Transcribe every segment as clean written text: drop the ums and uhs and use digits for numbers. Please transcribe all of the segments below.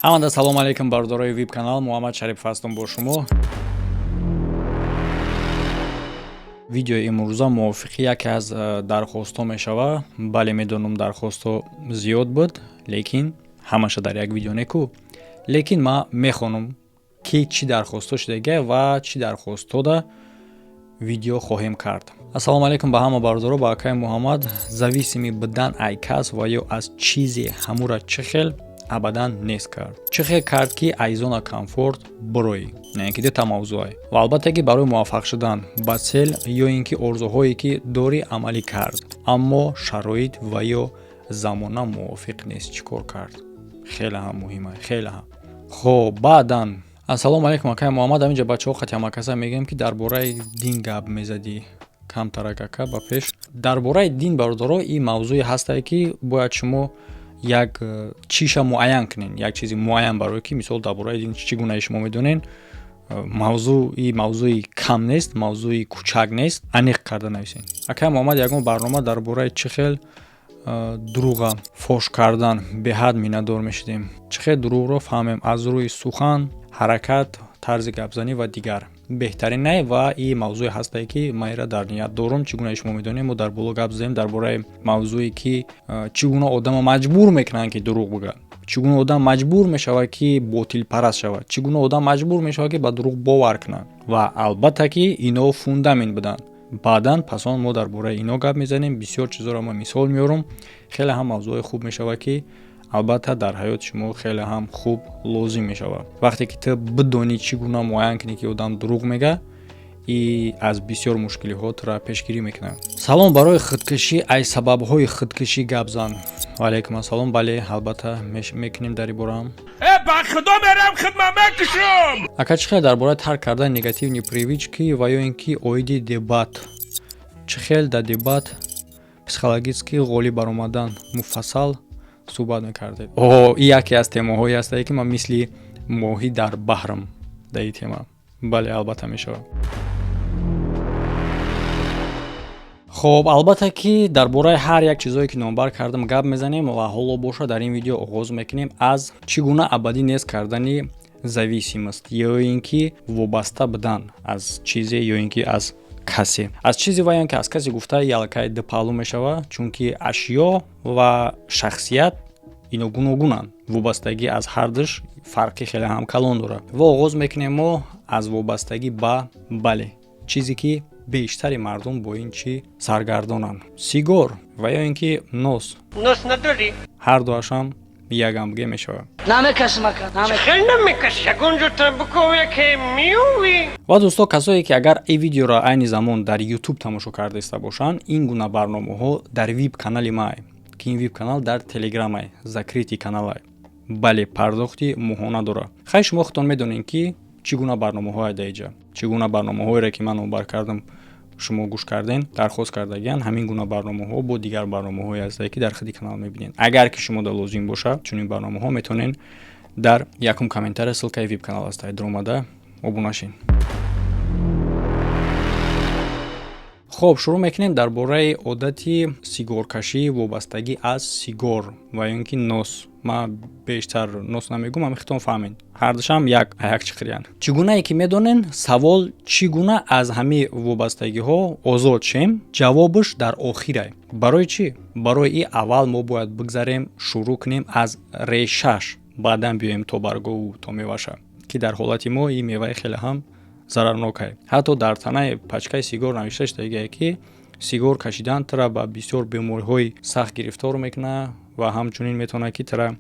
ҳамада салом алейкум бардорои веб канал Муҳаммад Шарипов ҳастам бо шумо. Видеои имрӯза мувофиқи яке аз дархостҳо мешава. Бале медонам дархостҳо зиёд буд, лекин ҳамаша дар як видео неку. Лекин ман мехонам ки чӣ дархостҳо шудага ва чӣ дархостҳода видео хоҳем кард. Ассалому алейкум ба ҳама бардоро, ба акай Муҳаммад. Зависими бидан ай кас ва ё аз чизе ҳамура чӣ хел абадан нест кард. Чӣ хел кард ки аз зона комфорт бироӣ, не ки дета мавзӯай. Ва албатта ки барои муваффақ шудан ба цел ё ин ки орзуҳое ки дорӣ амалӣ кард, аммо шароит ва ё замона мувофиқ нест. Чӣ кор кард? Хеле ҳам муҳима, хеле ҳам. Хоб, баъдан ассалому алейкум акай Муҳаммад. Аминҷа бачаҳо хатямакаса мегӯям ки дар бораи дин гап мезадӣ. Камтаракака ба пеш. Дар бораи дин бардоро ин мавзӯи ҳастае ки бояд шумо як чиша муайян кунен, як чизи муайян барое ки мисол дар бораи дин чӣ гуна шумо медонен. Мавзӯи кам нест, мавзӯи кӯчак нест, аниқ карда нависен. Акай Муҳаммад ягон барнома дар бораи чӣ хел дурӯға фош кардан беҳад миннатдор мешудем. Чӣ хел дурӯғро фаҳмем аз рӯи сухан, ҳаракат, тарзи гапзанӣ ва дигар. Беҳтарин не ва ин мавзӯе ҳастае ки ман ира дар ният дорам. Чӣ гуна шумо медонем мо дар боло гап задем дар бораи мавзӯе ки чӣ гуна одама маҷбур мекунанд ки дурӯғ бигӯяд. Чӣ гуна одам маҷбур мешавад ки ботилпараст шавад. Чӣ гуна одам маҷбур мешавад ки ба дурӯғ бовар кунад. Ва албатта ки ино фундамент буданд. Баъдан пасон мо дар бораи ино гап мезанем. Бисёр чизоро ман мисол меорам. Хеле ҳам мавзӯи хуб мешавад ки албатта дар ҳаёти шумо хеле ҳам хуб лозим мешавад. Вақте ки ту бидонӣ чӣ гуна муайян кунӣ ки одам дурӯғ мегӯяд, и аз бисёр мушкилиҳотро пешгирӣ мекунад. Салом барои худкушӣ, ай сабабҳои худкушӣ гап зан. Ваалейкум ассалом. Бале, албатта мекунем дар ин бора ҳам. ба худо мерам хидмат мекушам. Ака чӣ хел дар бораи тарк кардани негативни привички ва ё ин ки оиди дебат. Чӣ хел дар дебат психологически ғолиб баромадан муфассал суҳбат мекардед. Ин яке аз темаҳое ҳастае ки ман мисли моҳӣ дар баҳрам дар ин тема. Бале, албатта мешавад. хоб, албатта ки дар бораи ҳар як чизое ки номбар кардам гап мезанем ва ҳоло боша дар ин видео оғоз мекунем аз чӣ гуна абадӣ нест кардани зависимост ё ин ки вобаста будан аз чизе ё ин ки аз касе. Аз чизе ва ё ин ки аз касе гуфта ялакай дупаҳлу мешавад, чунки ашё ва шахсият ино гуногунанд. Вобастагӣ аз ҳар душ фарқи хеле ҳам калон дорад. Ва оғоз мекунем мо аз вобастагӣ ба бале чизе ки бештари мардум бо ин чӣ саргардонанд. Сигор ва ё ин ки нос. Нос надорӣ? Ҳар дуашам якамбиге мешавад. Намекашам ака. Хел намекаши. Ягонҷота биков яке миёви. ва дӯсто, касое ки агар ин видеоро айни замон дар YouTube тамошо кардаиста бошанд, ин гуна барномаҳо дар веб канали май, ки ин веб канал дар Telegram ай, закрити канал ай. Бале, пардохти моҳона дорад. Хай шумо худтон медонед ки чӣ гуна барномаҳое дар инҷа, чӣ гуна барномаҳоеро ки ман номбар кардам шумо гӯш карден, дархост кардагиянд. Ҳамин гуна барномаҳо бо дигар барномаҳое ҳастае ки дар худи канал мебинед. Агар ки шумода лозим бошад чунин барномаҳо, метавонед дар якум комментария ссилкаи веб канал ҳастае дуромада обуна шин. хоб, шурӯъ мекунем дар бораи одати сигоркашӣ, вобастагӣ аз сигор ва ё ин ки нос. Ман бештар нос намегӯям, амихтон фаҳмед. Ҳар душам як чиқириянд. Чӣ гунае ки медонен савол чӣ гуна аз ҳамин вобастагиҳо озод шем, ҷавобаш дар охирай. Барои чӣ? Барои ин аввал мо бояд бигзарем, шурӯъ кунем аз решаш, баъдан биёем то баргу то меваша, ки дар ҳолати мо ин меваи хеле ҳам зарарнокае. Ҳатто дар танаи пачкаи сигор навишта шудагие ки сигор кашидан тра ба бисёр бемориҳои сахт гирифтор мекунад ва ҳамчунин метавонад ки тра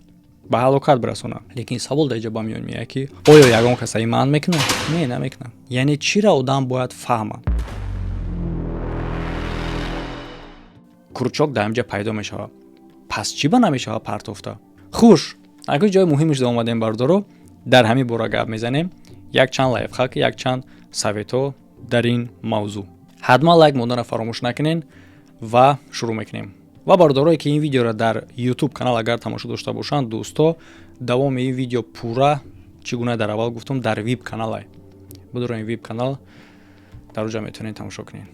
ба ҳалокат бирасонад. Лекин савол дар инҷа ба миён меояд ки оё ягон кас ин манъ мекунад? Не, намекунад. Яъне чиро одам бояд фаҳмад. Курчок дар инҷа пайдо мешавад. Пас чӣ ба намешавад партофта? хуш, агар ҷои муҳимаш да омадем бардоро, дар ҳамин бора гап мезанем. Як чанд лайфхак, як чанд советҳо дар ин мавзӯъ. ҳатман лайк монданро фаромӯш накунед ва шурӯъ мекунем. ва бардорое ки ин видеоро дар YouTube канал агар тамошо дошта бошанд, дӯсто, давоми ин видео пурра чӣ гуна дар аввал гуфтам дар веб канал ай. Будуро ин веб канал дар оҷа метавонед тамошо кунед.